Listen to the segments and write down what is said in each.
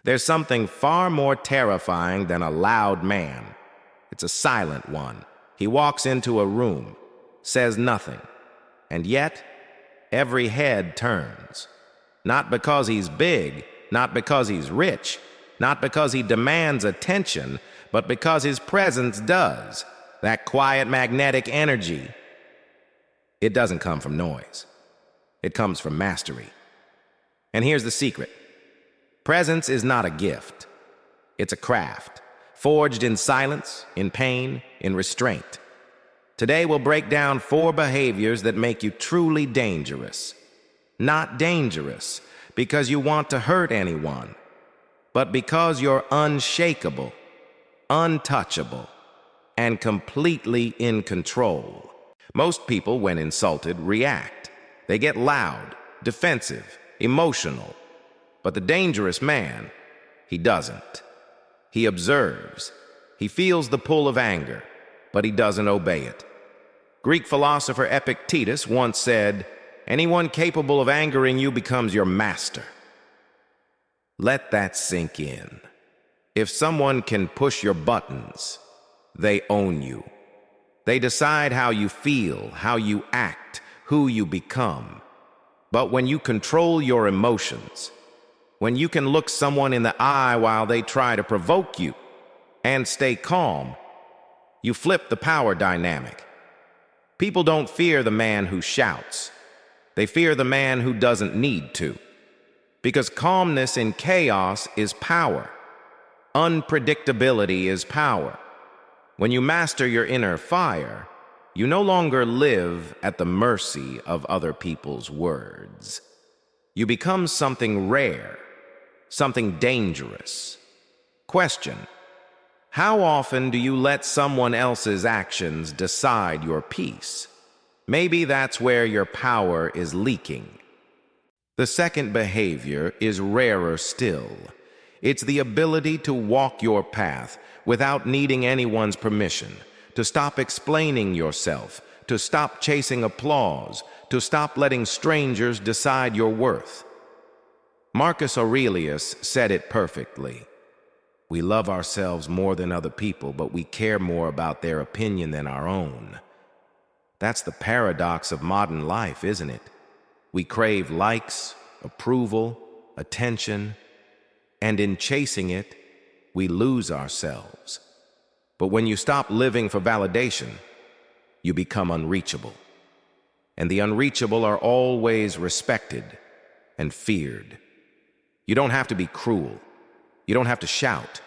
There's something far more terrifying than a loud man. It's a silent one. He walks into a room, says nothing, and yet every head turns. Not because he's big, not because he's rich, not because he demands attention, but because his presence does. That quiet magnetic energy. It doesn't come from noise. It comes from mastery. And here's the secret. Presence is not a gift. It's a craft, forged in silence, in pain, in restraint. Today we'll break down 4 behaviors that make you truly dangerous. Not dangerous because you want to hurt anyone, but because you're unshakable, untouchable, and completely in control. Most people, when insulted, react. They get loud, defensive, emotional. But the dangerous man, he doesn't. He observes. He feels the pull of anger, but he doesn't obey it. Greek philosopher Epictetus once said, "Anyone capable of angering you becomes your master." Let that sink in. If someone can push your buttons, they own you. They decide how you feel, how you act, who you become. But when you control your emotions, when you can look someone in the eye while they try to provoke you and stay calm, you flip the power dynamic. People don't fear the man who shouts. They fear the man who doesn't need to. Because calmness in chaos is power. Unpredictability is power. When you master your inner fire, you no longer live at the mercy of other people's words. You become something rare, something dangerous. Question: how often do you let someone else's actions decide your peace? Maybe that's where your power is leaking. The second behavior is rarer still. It's the ability to walk your path without needing anyone's permission, to stop explaining yourself, to stop chasing applause, to stop letting strangers decide your worth. Marcus Aurelius said it perfectly. We love ourselves more than other people, but we care more about their opinion than our own. That's the paradox of modern life, isn't it? We crave likes, approval, attention, and in chasing it, we lose ourselves. But when you stop living for validation, you become unreachable. And the unreachable are always respected and feared. You don't have to be cruel. You don't have to shout.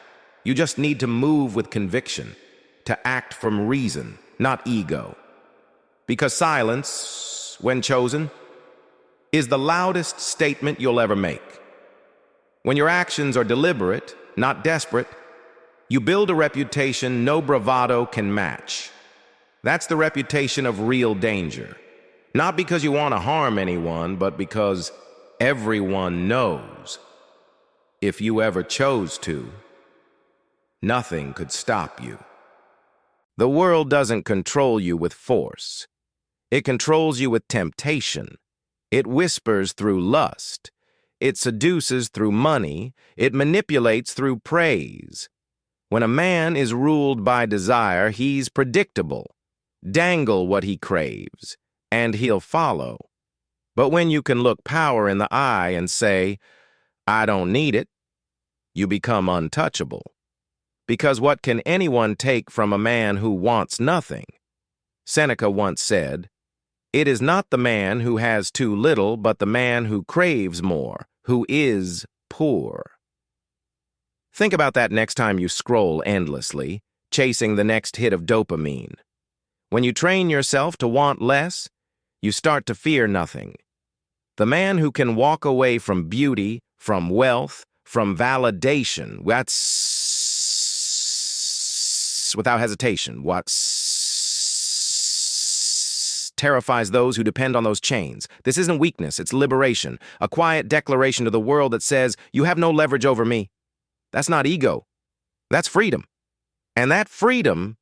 You just need to move with conviction, to act from reason, not ego. Because silence, when chosen, is the loudest statement you'll ever make. When your actions are deliberate, not desperate, you build a reputation no bravado can match. That's the reputation of real danger. Not because you want to harm anyone, but because everyone knows. If you ever chose to, nothing could stop you. The world doesn't control you with force. It controls you with temptation. It whispers through lust. It seduces through money. It manipulates through praise. When a man is ruled by desire, he's predictable. Dangle what he craves, and he'll follow. But when you can look power in the eye and say, I don't need it, you become untouchable. Because what can anyone take from a man who wants nothing? Seneca once said, it is not the man who has too little, but the man who craves more, who is poor. Think about that next time you scroll endlessly, chasing the next hit of dopamine. When you train yourself to want less, you start to fear nothing. The man who can walk away from beauty, from wealth, from validation, without hesitation, terrifies those who depend on those chains. This isn't weakness, it's liberation, a quiet declaration to the world that says, you have no leverage over me. That's not ego. That's freedom. And that freedom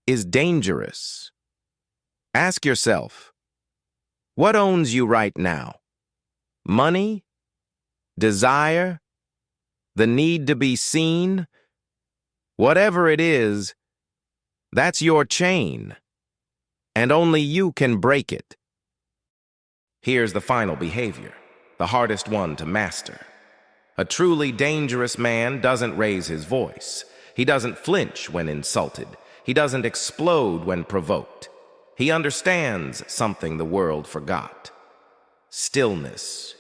is dangerous. Ask yourself, what owns you right now? Money? Desire? the need to be seen, whatever it is, that's your chain, and only you can break it. Here's the final behavior, the hardest one to master. A truly dangerous man doesn't raise his voice. He doesn't flinch when insulted. He doesn't explode when provoked. He understands something the world forgot. Stillness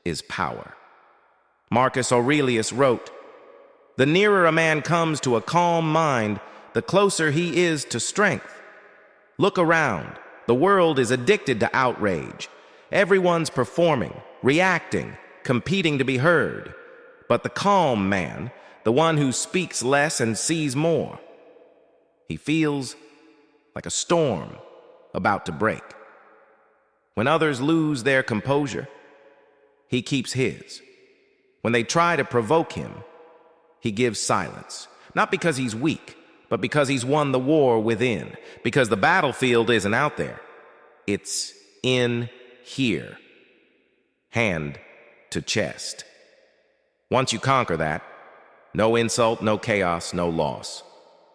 is power. Marcus Aurelius wrote, "The nearer a man comes to a calm mind, the closer he is to strength." Look around. The world is addicted to outrage. Everyone's performing, reacting, competing to be heard. But the calm man, the one who speaks less and sees more, he feels like a storm about to break. When others lose their composure, he keeps his. When they try to provoke him, he gives silence. Not because he's weak, but because he's won the war within. Because the battlefield isn't out there. It's in here. Hand to chest. Once you conquer that, no insult, no chaos, no loss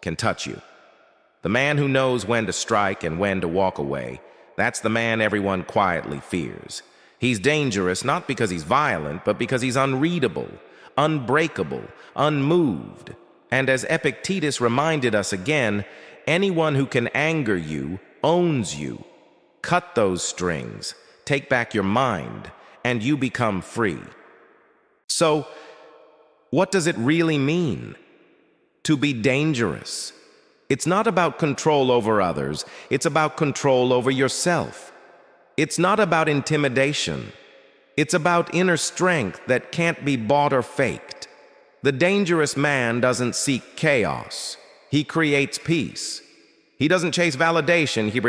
can touch you. The man who knows when to strike and when to walk away, that's the man everyone quietly fears. He's dangerous not because he's violent, but because he's unreadable, unbreakable, unmoved. And as Epictetus reminded us again, anyone who can anger you owns you. Cut those strings, take back your mind, and you become free. So, what does it really mean to be dangerous? It's not about control over others. It's about control over yourself. It's not about intimidation. It's about inner strength that can't be bought or faked. The dangerous man doesn't seek chaos. He creates peace. He doesn't chase validation. He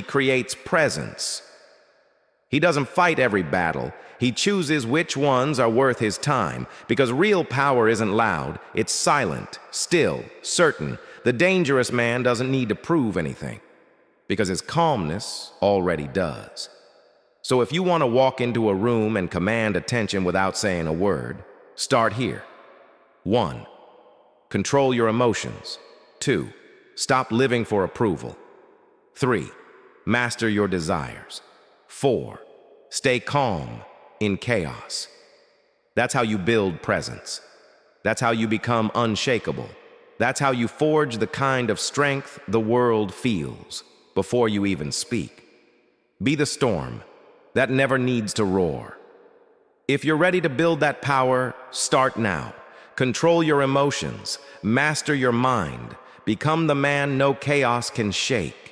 creates presence. He doesn't fight every battle. He chooses which ones are worth his time, because real power isn't loud, it's silent, still, certain. The dangerous man doesn't need to prove anything, because his calmness already does. So if you want to walk into a room and command attention without saying a word, start here. 1. Control your emotions. 2. Stop living for approval. 3. Master your desires. 4. Stay calm in chaos. That's how you build presence. That's how you become unshakable. That's how you forge the kind of strength the world feels before you even speak. Be the storm that never needs to roar. If you're ready to build that power, start now. Control your emotions, master your mind, become the man no chaos can shake.